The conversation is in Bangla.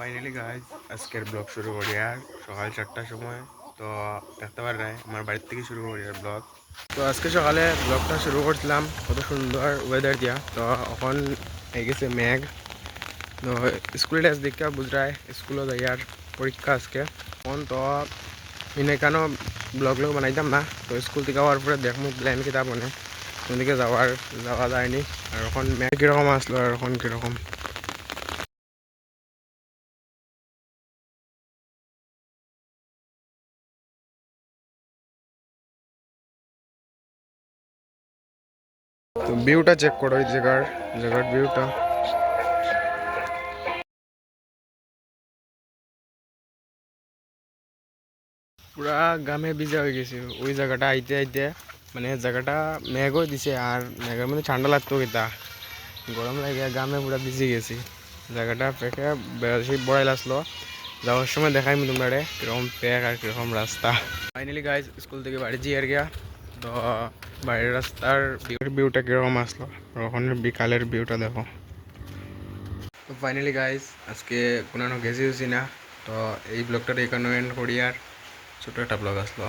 ফাইনালি গাইজ আজকের ব্লগ শুরু করি আর সকাল 4টার সময়। তো দেখতে পারেন আমার বাড়ির থেকে শুরু করি আর ব্লগ। তো আজকে সকালে ব্লগটা শুরু করছিলাম কত সুন্দর ওয়েদার দিয়া। তো এখন হয়ে গেছে মেঘ। তো স্কুল ড্রেস দেখে বুঝরায় স্কুলে যাই আর পরীক্ষা আজকে। এখন তো ইনে কেন ব্লগ বানাইতাম না। তো স্কুল থেকে হওয়ার পরে দেখবো প্ল্যান কিতাব মানে ওদিকে যাওয়া যায়নি। আর এখন মেঘ কীরকম আসলো আর এখন কীরকম। তো ভিউটা চেক করো এই জায়গার ভিউটা। পুরা গামে ভিজা হয়ে গেছে ওই জায়গাটা আইতে আইতে। মানে জায়গাটা মেঘও দিছে আর মেঘের মধ্যে ঠান্ডা লাগতো কিতা গরম লাগে গামে পুরা ভিজে গেছি। জায়গাটা প্যাকে বেশি বড়াই লাগলো। যাওয়ার সময় দেখাই তোমরা কিরকম প্যাক আর কিরকম রাস্তা। ফাইনালি গাইজ স্কুল থেকে বাড়ি যাই আর গিয়া। তো বাইরের রাস্তার ভিউটা কিরকম আসলো আর ওখানে বিকালের ভিউটা দেখো। তো ফাইনালি গাইজ আজকে কোনো গেছি না। তো এই ব্লগটা এখানে এন্ড করি আর ছোটো একটা ব্লগ আসলো।